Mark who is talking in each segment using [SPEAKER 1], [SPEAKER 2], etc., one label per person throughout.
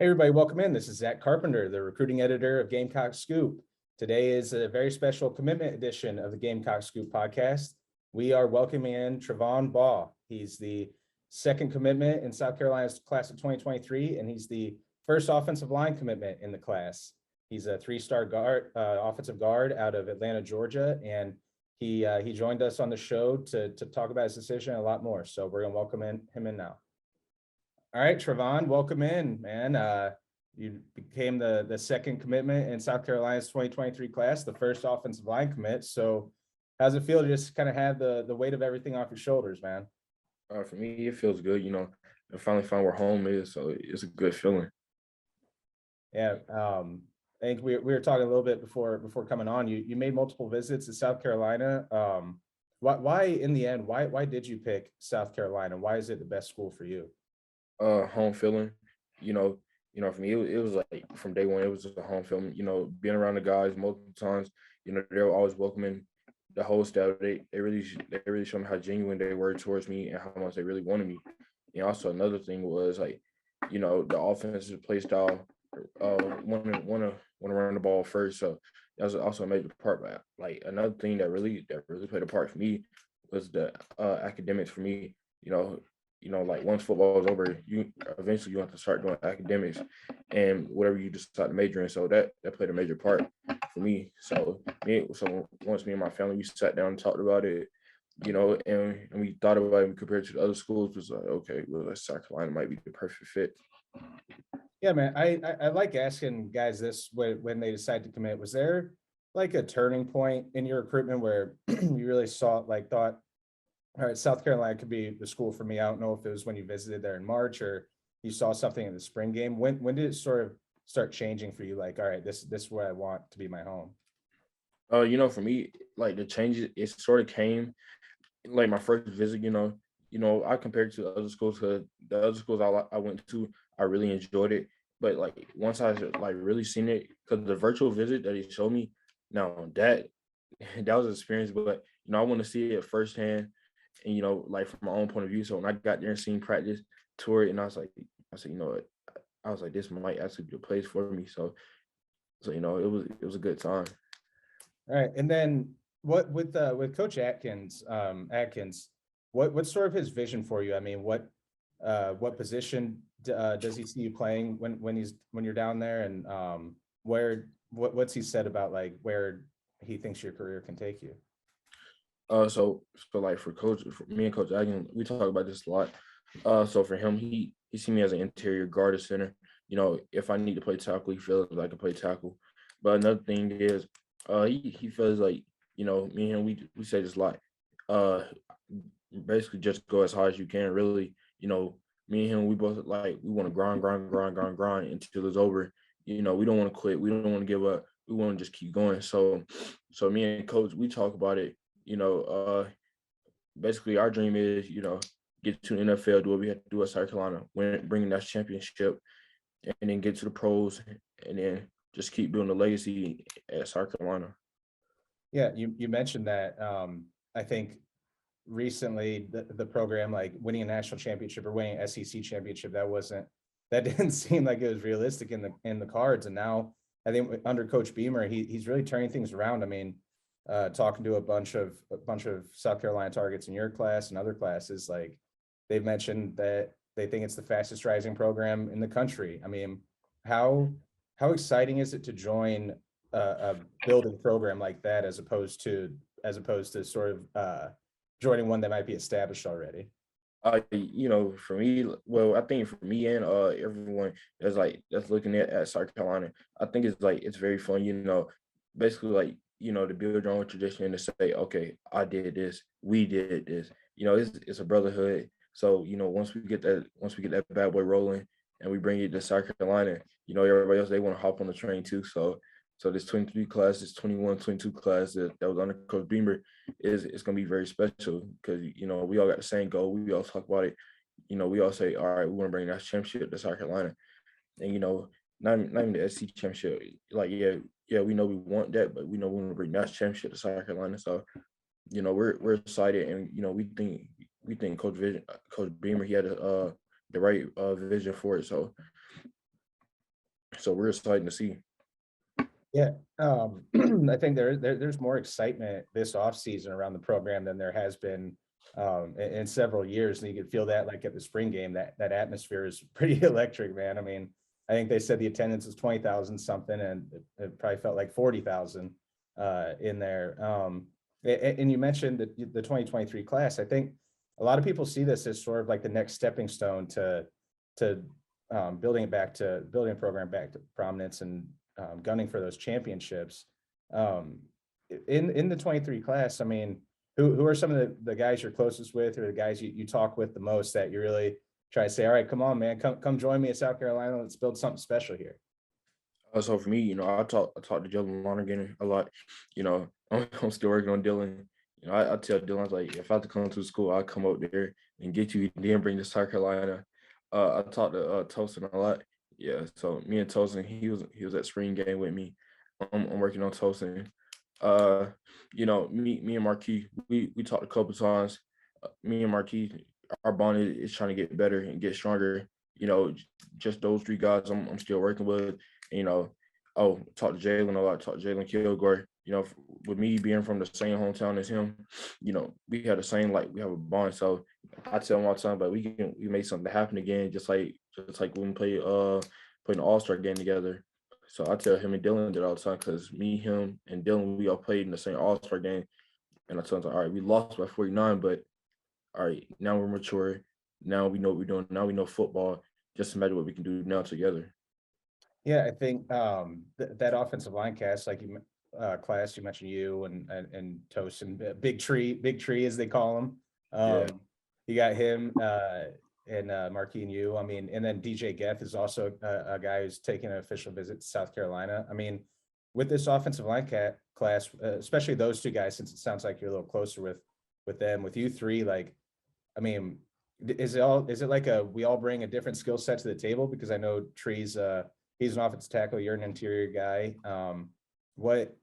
[SPEAKER 1] Hey, everybody, welcome in. This is Zack Carpenter, the recruiting editor of Gamecock Scoop. Today is a very special commitment edition of the Gamecock Scoop podcast. We are welcoming in Trovon Baugh. He's the second commitment in South Carolina's class of 2023, and he's the first offensive line commitment in the class. He's a three-star guard, offensive guard out of Atlanta, Georgia, and he joined us on the show to talk about his decision and a lot more. So we're going to welcome him in now. All right, Trovon, welcome in, man. You became the second commitment in South Carolina's 2023 class, the first offensive line commit. So how's it feel to just kind of have the weight of everything off your shoulders, man?
[SPEAKER 2] For me, it feels good. I finally found where home is, so it's a good feeling.
[SPEAKER 1] Yeah, I think we were talking a little bit before coming on. You made multiple visits to South Carolina. Why in the end? Why did you pick South Carolina? Why is it the best school for you?
[SPEAKER 2] Home feeling. You know, for me, it was like from day one, it was just a home feeling. Being around the guys multiple times. They were always welcoming. The whole staff, they really showed me how genuine they were towards me and how much they really wanted me. And also another thing was like, the offensive play style, want to run the ball first. So that was also a major part. But like another thing that really played a part for me was the academics for me. Like once football is over, you eventually have to start doing academics and whatever you decide to major in. So that played a major part for me. So once me and my family we sat down and talked about it, and we thought about it compared to the other schools, it was like, okay, well, South Carolina might be the perfect fit.
[SPEAKER 1] Yeah, man. I like asking guys this when they decide to commit. Was there like a turning point in your recruitment where you really thought, all right, South Carolina could be the school for me? I don't know if it was when you visited there in March or you saw something in the spring game. When did it sort of start changing for you? Like, all right, this is where I want to be my home.
[SPEAKER 2] For me, like the changes, it sort of came like my first visit. I compared to the other schools because the other schools I went to, I really enjoyed it. But like once I like really seen it, because the virtual visit that he showed me, now that was an experience. But I want to see it firsthand, and like from my own point of view. So when I got there and seen practice, tour it, and I said, what, I was like, this might actually be the place for me. So it was a good time.
[SPEAKER 1] All right, and then what with Coach Atkins? What's sort of his vision for you? I mean, what position does he see you playing when you're down there, and what's he said about like where he thinks your career can take you?
[SPEAKER 2] So like for me and Coach Atkins, we talk about this a lot. So for him, he see me as an interior guard or center. If I need to play tackle, he feels like I can play tackle. But another thing is, he feels like me and him we say this a lot. Uh, Basically just go as hard as you can. Really, me and him we both like we want to grind until it's over. We don't want to quit. We don't want to give up. We want to just keep going. So me and Coach we talk about it. Basically our dream is get to the NFL, do what we have to do at South Carolina, bring that championship, and then get to the pros, and then just keep building the legacy at South Carolina.
[SPEAKER 1] Yeah, you mentioned that. I think recently the program like winning a national championship or winning SEC championship that didn't seem like it was realistic in the cards. And now I think under Coach Beamer, he's really turning things around. I mean, talking to a bunch of South Carolina targets in your class and other classes, like they've mentioned that they think it's the fastest rising program in the country. I mean, how exciting is it to join a building program like that as opposed to sort of joining one that might be established already?
[SPEAKER 2] For me, well, I think for me and everyone that's looking at South Carolina, I think it's very fun, basically like, to build your own tradition and to say, okay, I did this, we did this. It's a brotherhood. So, once we get that bad boy rolling and we bring it to South Carolina, everybody else they want to hop on the train too. So this 23 class, this 21, 22 class that was under Coach Beamer it's going to be very special because, we all got the same goal. We all talk about it. We all say, all right, we want to bring that championship to South Carolina. And, not even the SC championship. Like, yeah, we know we want that, but we know we want to bring that championship to South Carolina. So, we're excited, and we think Coach Beamer he had the right vision for it. So So we're excited to see.
[SPEAKER 1] Yeah, I think there's more excitement this offseason around the program than there has been in several years, and you can feel that like at the spring game. That atmosphere is pretty electric, man. I mean, I think they said the attendance was 20,000 something, and it probably felt like 40,000 in there. And you mentioned the 2023 class. I think a lot of people see this as sort of like the next stepping stone to building a program back to prominence and gunning for those championships. Um, in the 23 class, I mean, who are some of the guys you're closest with, or the guys you talk with the most that you really try to say, all right, come on, man, come join me at South Carolina. Let's build something special here.
[SPEAKER 2] So for me, I talk to Jalen Lonergan a lot. I'm still working on Dylan. I tell Dylan, I was like, if I have to come to school, I'll come up there and get you, and then bring to South Carolina. I talked to Tosin a lot. Yeah, so me and Tosin, he was at spring game with me. I'm working on Tosin. Uh, me and Marquis, we talked a couple times. Me and Marquis, our bond is trying to get better and get stronger. Just those three guys I'm still working with. You know, talk to Jalen a lot, talk to Jalen Kilgore. With me being from the same hometown as him, we had the same, like, we have a bond. So I tell him all the time, but we make something happen again, just like when we played an All-Star game together. So I tell him and Dylan that all the time, because me, him, and Dylan, we all played in the same All-Star game. And I tell him, all right, we lost by 49, but all right, now we're mature. Now we know what we're doing. Now we know football. Just imagine what we can do now together.
[SPEAKER 1] Yeah, I think that offensive line cast, like class, you mentioned you and Toast and Big Tree as they call him.
[SPEAKER 2] Yeah.
[SPEAKER 1] You got him and Marquis and you. I mean, and then DJ Geth is also a guy who's taking an official visit to South Carolina. I mean, with this offensive line class, especially those two guys, since it sounds like you're a little closer with them, with you three, like, I mean, is it like we all bring a different skill set to the table? Because I know Tree's he's an offensive tackle, you're an interior guy. What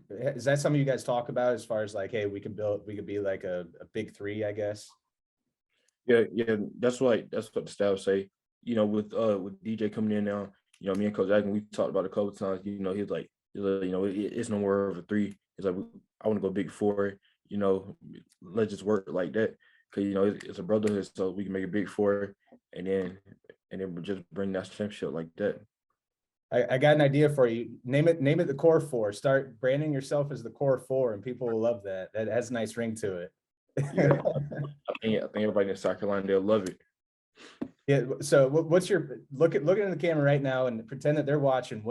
[SPEAKER 1] is that something you guys talk about as far as like, hey, we could be like a big three, I guess?
[SPEAKER 2] Yeah. That's what the staff say. With DJ coming in now, me and Coach Jackson, we talked about it a couple of times. It's no more of a three. It's like, I want to go big four. Let's just work like that, because it's a brotherhood, so we can make a big four, and then just bring that championship like that.
[SPEAKER 1] I got an idea for you. Name it the core four. Start branding yourself as the core four, and people will love that. That has a nice ring to it.
[SPEAKER 2] Yeah, I think everybody in South Carolina, they'll love it.
[SPEAKER 1] Yeah. So what's your look into the camera right now and pretend that they're watching.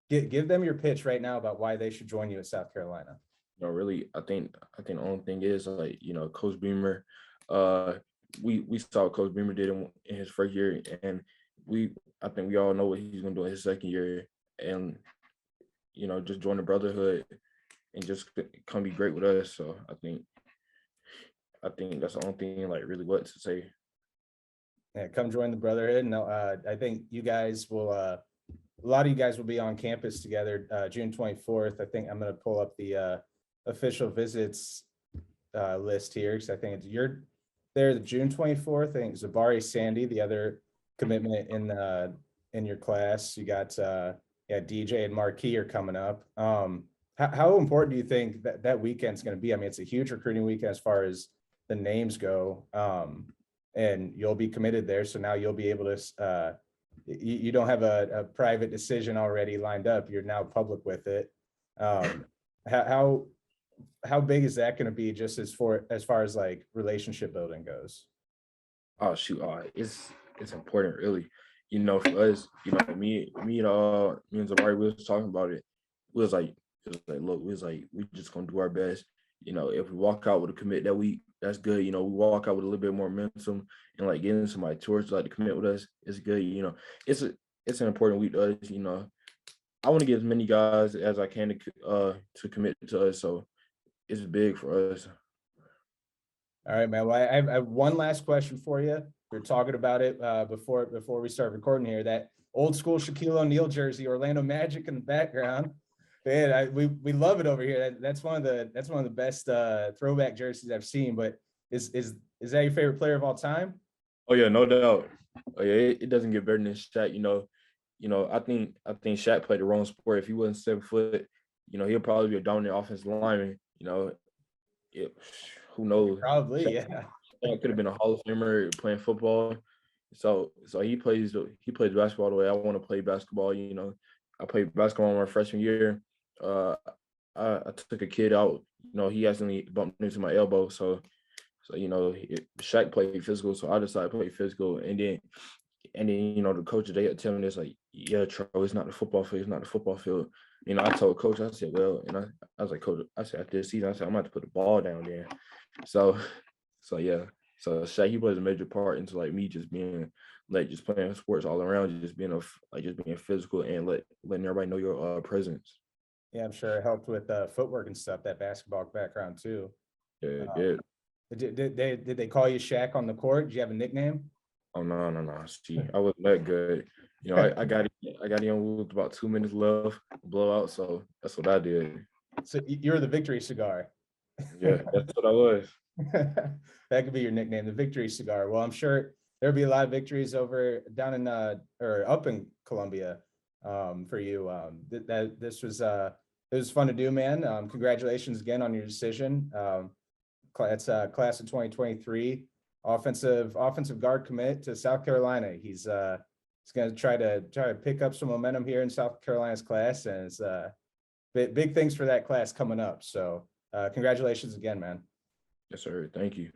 [SPEAKER 1] Give them your pitch right now about why they should join you at South Carolina.
[SPEAKER 2] Really, I think the only thing is, like, Coach Beamer. We saw what Coach Beamer did in his first year, and I think we all know what he's gonna do in his second year, and just join the brotherhood and just come be great with us. So I think that's the only thing, like, really what to say.
[SPEAKER 1] Yeah, come join the brotherhood. And I think you guys will. A lot of you guys will be on campus together June 24th. I think I'm going to pull up the official visits list here, because I think you're there the June 24th. I think Zabari Sandy, the other commitment in your class. You got DJ and Marquis are coming up. How important do you think that weekend's going to be? I mean, it's a huge recruiting weekend as far as the names go, and you'll be committed there. So now you'll be able to, you don't have a private decision already lined up. You're now public with it. How big is that going to be, just as far as like relationship building goes?
[SPEAKER 2] Oh shoot, it's important, really. For us, me and Zabari, we was talking about it. Look, we just gonna do our best. If we walk out with a commit that week, that's good. We walk out with a little bit more momentum, and like getting somebody towards, like, to commit with us is good. It's an important week to us. I want to get as many guys as I can to commit to us. So it's big for us.
[SPEAKER 1] All right, man. Well, I have one last question for you. We were talking about it before we start recording here. That old school Shaquille O'Neal jersey, Orlando Magic in the background. Man, we love it over here. That's one of the best throwback jerseys I've seen. But is that your favorite player of all time?
[SPEAKER 2] Oh yeah, no doubt. Oh yeah, it doesn't get better than Shaq. I think Shaq played the wrong sport. If he wasn't 7 foot, he'll probably be a dominant offensive lineman. It, who knows?
[SPEAKER 1] Probably, yeah.
[SPEAKER 2] Shaq could have been a Hall of Famer playing football. So he plays basketball the way I want to play basketball. I played basketball my freshman year. Uh, I took a kid out. He accidentally bumped into my elbow. So Shaq played physical, so I decided to play physical, and then the coach they had tell me this like, yeah, Tro, it's not the football field, it's not the football field. I told coach, I said, well, and I was like, coach, I said after this season, I said I'm about to put the ball down there. So yeah. So Shaq, he plays a major part into like me just being like just playing sports all around, just being just being physical and letting everybody know your presence.
[SPEAKER 1] Yeah, I'm sure it helped with footwork and stuff, that basketball background too.
[SPEAKER 2] Yeah,
[SPEAKER 1] Um,
[SPEAKER 2] yeah.
[SPEAKER 1] did they call you Shaq on the court? Did you have a nickname?
[SPEAKER 2] Oh no. See, I wasn't that good. I got in with about 2 minutes left, blowout. So that's what I did.
[SPEAKER 1] So you're the victory cigar.
[SPEAKER 2] Yeah, that's what I was.
[SPEAKER 1] That could be your nickname, the victory cigar. Well, I'm sure there'll be a lot of victories over down in or up in Columbia for you. This was it was fun to do, man. Congratulations again on your decision. It's class of 2023 offensive guard commit to South Carolina. He's going to try to pick up some momentum here in South Carolina's class, and it's big things for that class coming up. So congratulations again, man.
[SPEAKER 2] Yes, sir. Thank you.